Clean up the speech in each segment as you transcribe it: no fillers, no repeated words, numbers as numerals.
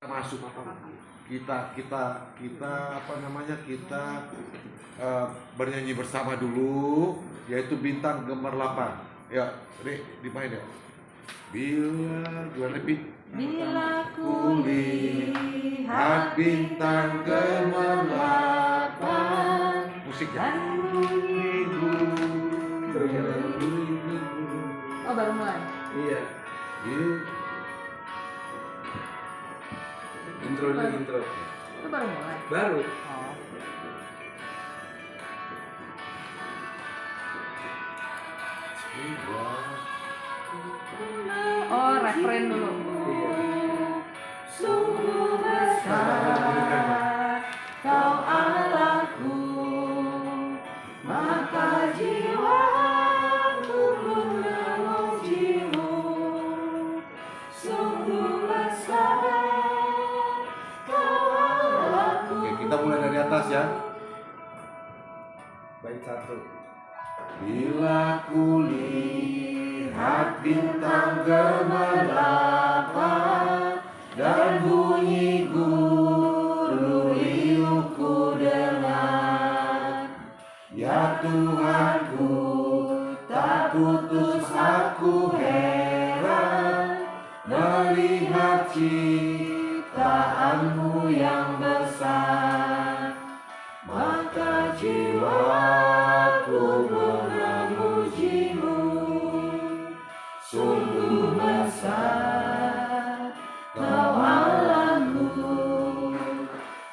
masuk kita apa namanya bernyanyi bersama dulu, yaitu Bintang Gemerlapan. Ya, dimain ya. Bila kulihat bintang gemerlapan, musik ya. Oh, baru mulai. Iya. Intro. Itu baru mulai. Baru. Oh, referen dulu. Sungguh besar kau Allahku, maka jiwaku memujimu. Sungguh besar kau Allahku. Oke, kita mulai dari atas ya. Baik, 1. Bila kulihat bintang gemerlapan dan bunyi guru riuhku dengar, ya Tuhanku, tak putus aku heran melihat ciptaanmu yang besar, maka jiwaku memujimu. Sungguh besar kau Allahku,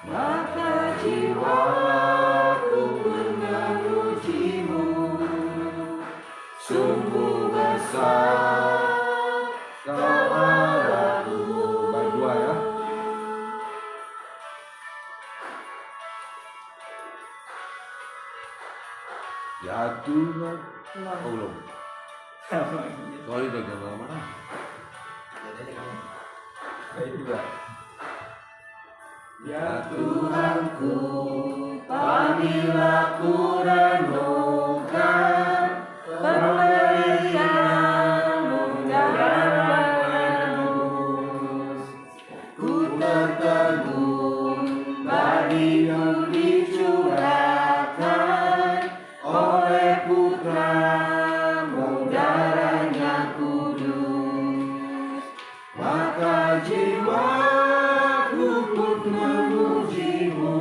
maka jiwaku memujimu. Sungguh besar kau Allahku. Baik, 2 ya. Ya Tuhan, oh belum. Sorry udah jangan lama-lama. Baik, 2. Ya Tuhanku, apabila ku renungkan pemberian-Mu yang menebus, ku tertegun bagimu dicurahkan oleh Putra-Mu darahnya kudus, maka jiwaku pun memujimu.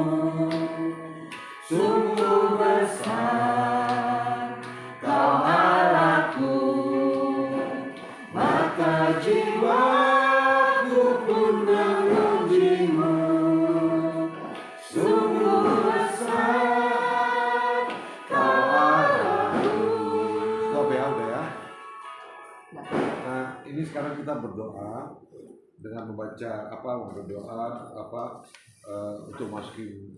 Sungguh besar kau Allahku, maka jiwaku pun memujimu. Sungguh besar kau Allahku. Stop ya, udah ya. Nah, ini sekarang kita berdoa dengan membaca untuk masukin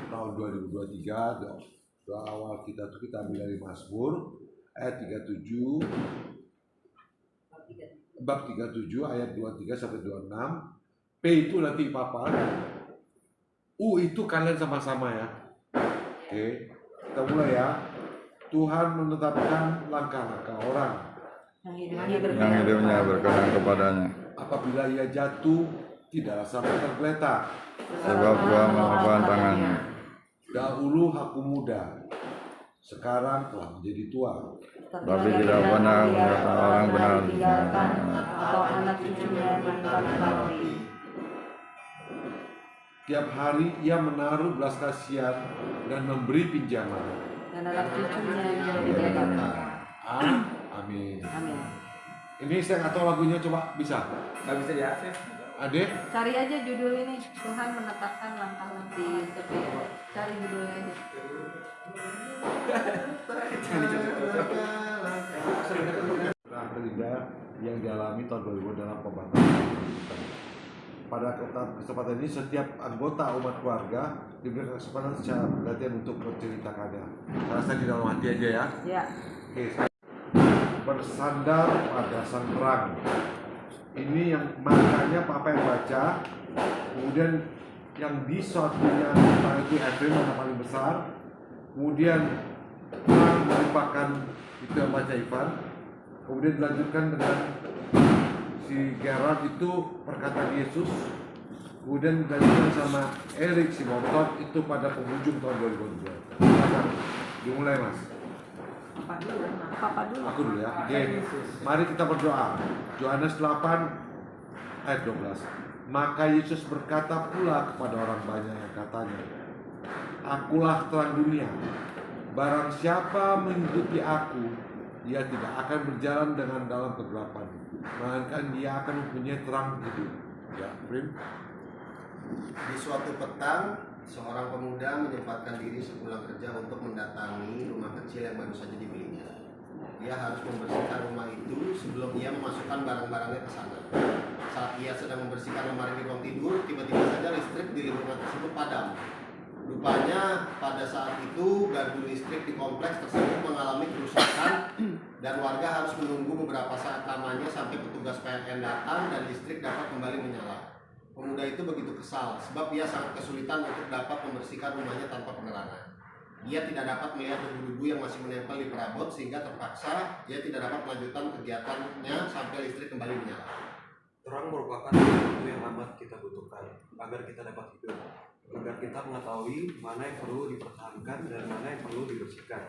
tahun 2023. Doa awal kita tuh kita ambil dari Mazmur ayat 37 bab 37 ayat 23 sampai 26. P itu nanti Papa, U itu kalian sama-sama ya. Oke, kita mulai ya. Tuhan menetapkan langkah-langkah orang Yang hidupnya berkenan kepadanya, apabila ia jatuh tidaklah sampai tergeletak, sebab Dia menghapuskan tangannya. Dahulu aku muda, sekarang telah menjadi tua, Tapi tidak pernah melihat orang benar ditinggalkan atau anak cucunya mati. tiap hari ia menaruh belas kasihan dan memberi pinjaman. Dan anak cucunya yang dibebaskan. Amin. Amin. Ini saya nggak tahu lagunya, coba bisa? Nggak bisa diakses. Adek? Cari aja judul ini, Tuhan menetapkan langkah-langkah di tepi. Cari judulnya aja. Jangan dicocok-cocok. Nah, kelima yang dialami tahun 2000 dalam pembatasan. Pada kesempatan ini setiap anggota umat keluarga diberikan kesempatan secara bergantian untuk menceritakannya. Saya rasa di dalam hati aja ya. Ya. Oke, saya bersandar pada sang terang. Ini yang makanya Papa yang baca. Kemudian yang di shotnya itu Edwin yang paling besar. Kemudian terang merupakan itu yang baca Ivan. Kemudian dilanjutkan dengan si Gerard itu perkataan Yesus. Kemudian dilanjutkan sama Erik Simonton itu pada penghujung tahun 2002. Silakan, dimulai Mas. Papa dulu. Aku dulu ya. Oke. Mari kita berdoa. Yohanes 8 ayat 12. Maka Yesus berkata pula kepada orang banyak yang katanya, Akulah terang dunia. Barang siapa mengikuti aku, dia tidak akan berjalan dengan dalam kegelapan, melainkan dia akan mempunyai terang hidup. Ya, Prim. Di suatu petang, seorang pemuda menyempatkan diri sepulang kerja untuk mendatangi rumah kecil yang baru saja dibelinya. Dia harus membersihkan rumah itu sebelum ia memasukkan barang-barangnya ke sana. Saat ia sedang membersihkan lemari di ruang tidur, tiba-tiba saja listrik di rumah tersebut padam. Rupanya pada saat itu gardu listrik di kompleks tersebut mengalami kerusakan dan warga harus menunggu beberapa saat lamanya sampai petugas PLN datang dan listrik dapat kembali menyala. Pemuda itu begitu kesal sebab ia sangat kesulitan untuk dapat membersihkan rumahnya tanpa penerangan. Ia tidak dapat melihat debu-debu yang masih menempel di perabot sehingga terpaksa ia tidak dapat melanjutkan kegiatannya sampai listrik kembali menyala. Terang merupakan sesuatu yang amat kita butuhkan agar kita dapat hidup, agar kita mengetahui mana yang perlu dipertahankan dan mana yang perlu dibersihkan.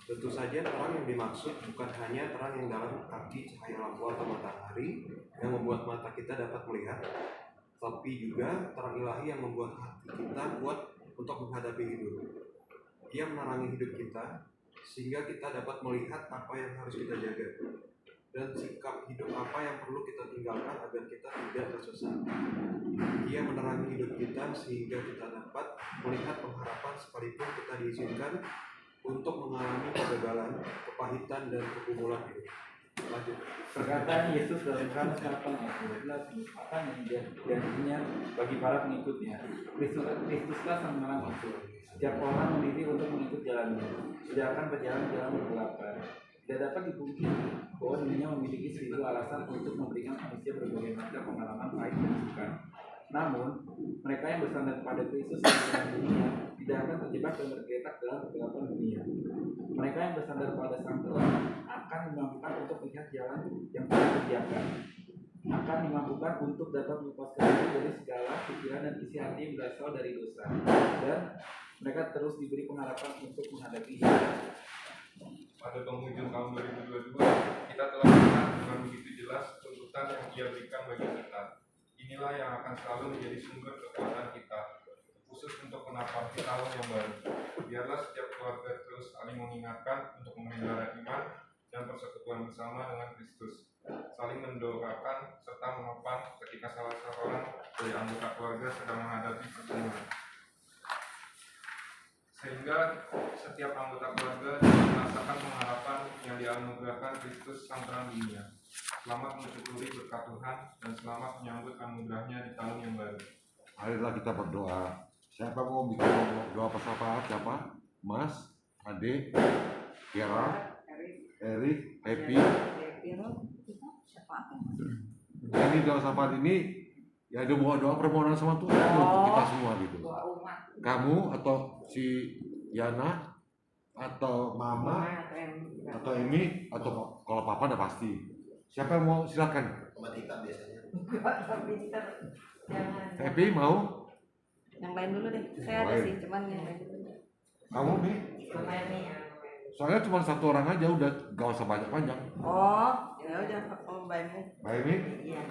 Tentu saja terang yang dimaksud bukan hanya terang yang dalam arti cahaya lampu atau matahari yang membuat mata kita dapat melihat, tapi juga terang ilahi yang membuat hati kita kuat untuk menghadapi hidup. Ia menerangi hidup kita sehingga kita dapat melihat apa yang harus kita jaga dan sikap hidup apa yang perlu kita tinggalkan agar kita tidak tersesat. Ia menerangi hidup kita sehingga kita dapat melihat pengharapan sekalipun kita diizinkan untuk mengalami kegagalan, kepahitan, dan pergumulan hidup. Lanjut. Perkataan Yesus dalam Yohanes 8 ayat 12 merupakan yang janjinya bagi para pengikutnya. Kristuslah sang terang itu. Setiap orang memilih untuk mengikut jalannya, tidak akan berjalan jalan bergelapan. Tidak dapat dipungkiri bahwa dunia memiliki seribu alasan untuk memberikan manusia berbagai macam pengalaman pahit dan suka. Namun, mereka yang bersandar pada Kristus dan terang dunia tidak akan terjebak dan tergeletak dalam kegelapan dunia. Mereka yang bersandar pada sang terang akan dimampukan untuk melihat jalan yang telah disediakan, akan dimampukan untuk dapat melepaskan diri dari segala pikiran dan isi hati yang berasal dari dosa, dan mereka terus diberi pengharapan untuk menghadapi hidup. Pada penghujung tahun 2022, kita telah melihat dengan begitu jelas tuntutan yang Ia berikan bagi kita. Inilah yang akan selalu menjadi sumber kekuatan kita, khusus untuk menapaki tahun yang baru. Biarlah setiap keluarga terus saling mengingatkan untuk memelihara iman dan persekutuan bersama dengan Kristus, saling mendoakan serta menopang ketika salah seorang dari anggota keluarga sedang menghadapi pergumulan. Sehingga setiap anggota keluarga dapat merasakan pengharapan yang dianugerahkan Kristus sang terang dunia. Selamat mensyukuri berkat Tuhan dan selamat menyambut anugerahnya di tahun yang baru. Marilah kita berdoa. Siapa mau bikin doa persahabatan? Siapa? Mas, Ade, Kiara, Erik, Happy. Ini doa persahabatan ini ya ada doa permohonan sama Tuhan untuk kita semua gitu. Kamu atau si Yana atau Mama atau ini atau kalau Papa udah pasti. Siapa yang mau silakan? Matematika biasanya. Jangan. Happy mau? Yang lain dulu deh. Saya ada sih, cuman yang lain dulu. Kamu nih? Soalnya cuma satu orang aja udah gak usah banyak-banyak. Oh, ya udah aku bayangin. Baik Mi? Iya.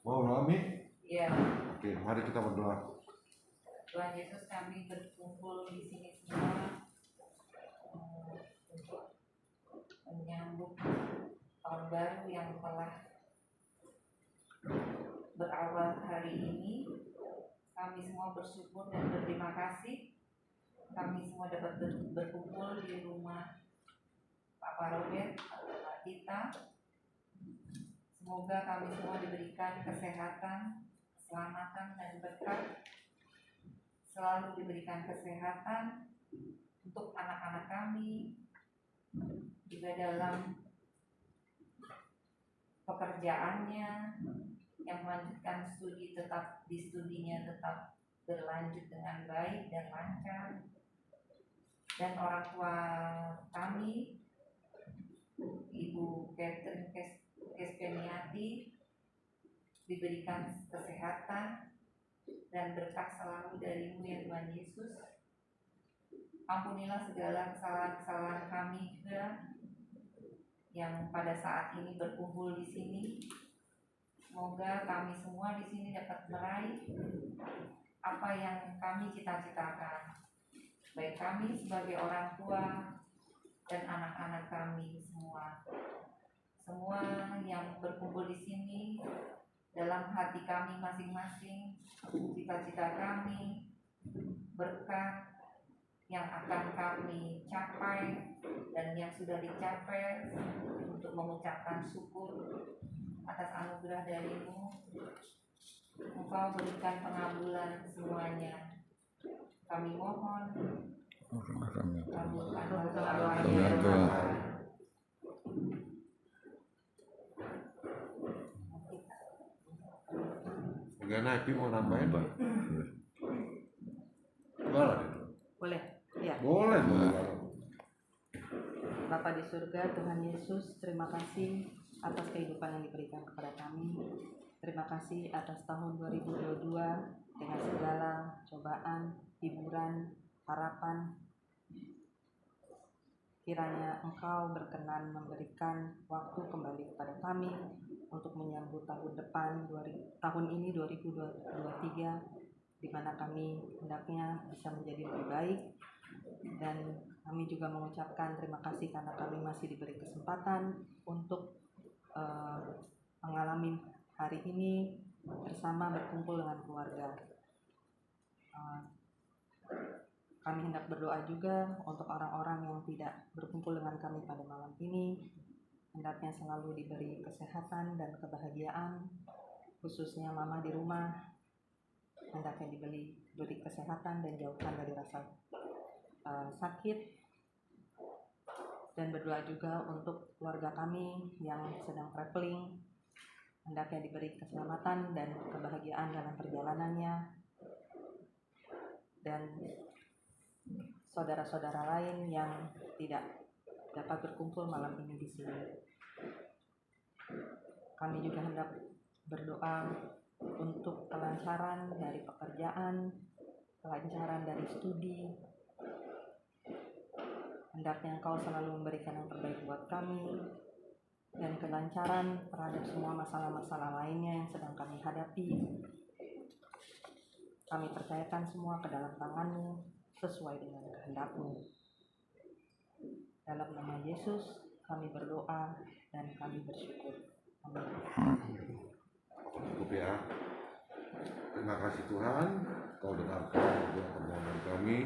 Mau doa Mi? Iya. Oke, mari kita berdoa. Tuhan Yesus, kami berkumpul di sini semua untuk menyambut tahun baru yang telah berawal hari ini. Kami semua bersyukur dan berterima kasih. Kami semua dapat berkumpul di rumah Pak Robert, Pak kita. Semoga kami semua diberikan kesehatan, keselamatan, dan berkat. Selalu diberikan kesehatan untuk anak-anak kami, juga dalam pekerjaannya, yang melanjutkan studi tetap di studinya tetap berlanjut dengan baik dan lancar, dan orang tua kami, Ibu Catherine Kespeniati, diberikan kesehatan dan berkah selalu dari-Mu ya Tuhan Yesus. Ampunilah segala kesalahan-kesalahan kami juga yang pada saat ini berkumpul di sini. Semoga kami semua di sini dapat meraih apa yang kami cita-citakan, baik kami sebagai orang tua dan anak-anak kami semua. Semua yang berkumpul di sini dalam hati kami masing-masing, cita-cita kami, berkat yang akan kami capai dan yang sudah dicapai, untuk mengucapkan syukur atas anugerah dari-Mu. Engkau berikan pengabulan semuanya. Kami mohon, kabulkanlah doa-doanya. Bagaimana Epi mau nambahin? Boleh? Ya. Boleh. Bapa di surga, Tuhan Yesus, terima kasih atas kehidupan yang diberikan kepada kami. Terima kasih atas tahun 2022 dengan segala cobaan, hiburan, harapan. Kiranya Engkau berkenan memberikan waktu kembali kepada kami untuk menyambut tahun depan, tahun ini 2023, di mana kami hendaknya bisa menjadi lebih baik. Dan kami juga mengucapkan terima kasih karena kami masih diberi kesempatan untuk mengalami hari ini bersama berkumpul dengan keluarga. Kami hendak berdoa juga untuk orang-orang yang tidak berkumpul dengan kami pada malam ini. Hendaknya selalu diberi kesehatan dan kebahagiaan, khususnya mama di rumah. Hendaknya diberi kesehatan dan jauhkan dari rasa sakit. Dan berdoa juga untuk keluarga kami yang sedang traveling. Hendaknya diberi keselamatan dan kebahagiaan dalam perjalanannya. Dan saudara-saudara lain yang tidak dapat berkumpul malam ini di sini. Kami juga hendak berdoa untuk kelancaran dari pekerjaan, kelancaran dari studi. Hendaknya Engkau selalu memberikan yang terbaik buat kami, dan kelancaran terhadap semua masalah-masalah lainnya yang sedang kami hadapi. Kami percayakan semua ke dalam tangan-Mu sesuai dengan kehendak-Mu. Dalam nama Yesus kami berdoa dan kami bersyukur. Amin. Cukup ya. Terima kasih Tuhan, Kau dengarkan doa permohonan kami.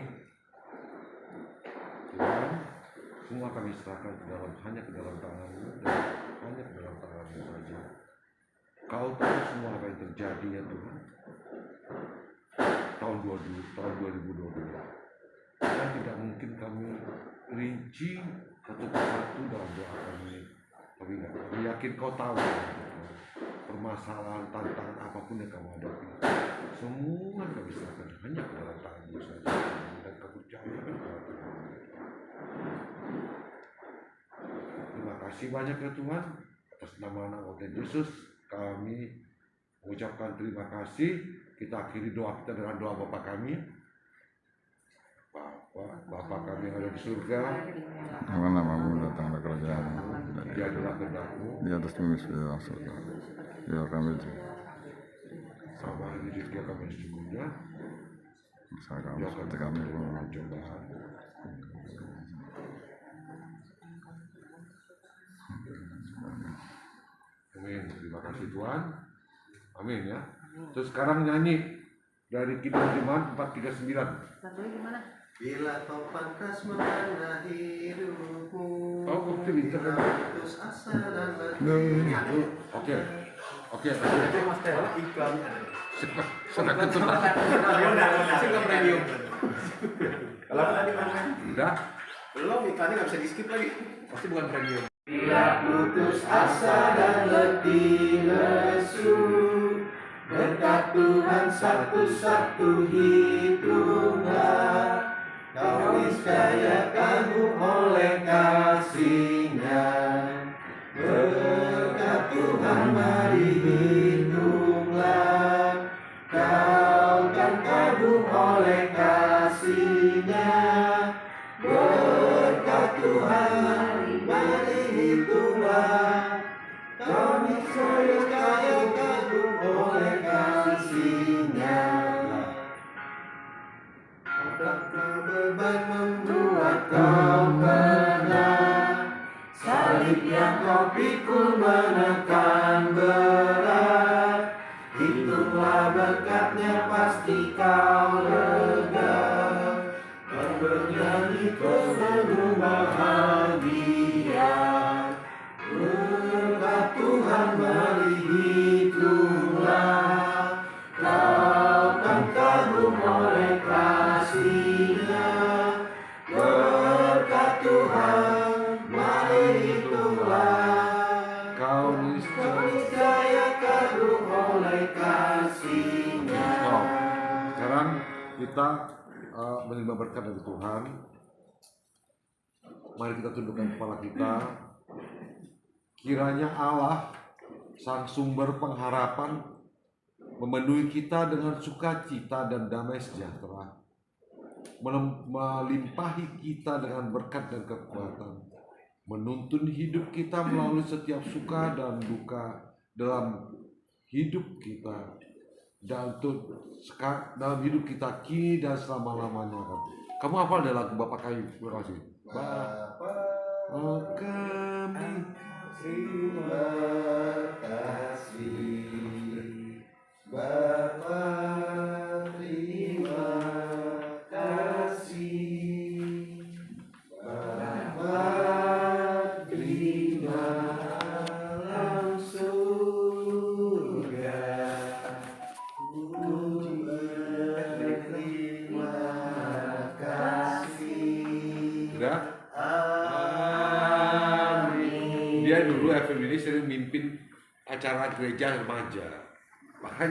Tuhan, semua kami serahkan hanya ke dalam tangan-Mu dan hanya ke dalam tangan-Mu saja. Kau tahu semua apa yang terjadi ya Tuhan. Tahun 2022. Dan tidak mungkin kami rinci satu persatu dalam doa kami. Kami yakin Kau tahu permasalahan, tantangan apapun yang kamu hadapi. Semua kami serahkan hanya ke dalam tangan-Mu saja. Dan kepercayaan kepada Tuhan. Terima kasih banyak ya Tuhan. Atas nama anak dan Yesus kami mengucapkan terima kasih. Kita akhiri doa kita dengan doa Bapa kami. Bapa kami yang ada di surga, Nama-Mu datanglah kerajaan-Mu, jadilah kehendak-Mu di atas bumi seperti di surga. Biar kami sama di rezeki kami secukupnya. bisa kami seperti kami pun Cobaan. Amin. Terima kasih Tuhan. Amin ya. Terus sekarang nyanyi dari Kidung Jemaat 439. Lagunya gimana? Bila topan keras melanda hidupmu, Oh, oke, bisa kan? putus asa dan letih. Oke. Iklan. Sudah ketutup. Premium. Kalau tadi Udah. belum, iklannya nggak bisa di skip lagi. Pasti bukan premium. Bila putus asa dan letih lesu, berkat Tuhan satu-satu hitunglah. Kau niscaya kagum oleh kasih-Nya. Berkat Tuhan mari hitunglah. Kau kau pikul menekan berat, hitunglah berkatnya pasti kau lega. Dan bernyanyi penuh bahagia, berkat Tuhan berhitunglah, kau kan kagum oleh kasih-Nya. Berkat Tuhan berhitunglah, Kau niscaya kagum oleh kasih-Nya. Sekarang kita menerima berkat dari Tuhan. Mari kita tundukkan kepala kita. Kiranya Allah, Sang Sumber pengharapan, memenuhi kita dengan sukacita dan damai sejahtera, melimpahi kita dengan berkat dan kekuatan, menuntun hidup kita melalui setiap suka dan duka dalam hidup kita, dan dalam hidup kita kini dan selama-lamanya. Kamu hafal dari lagu Bapak Kayu? Terima kasih. Bapak kami terima kasih, Bapa terima kasih, Bapa terima alam surga, puji terima kasih. Sudah? Dia dulu FM ini sering mimpin acara gereja remaja. Makanya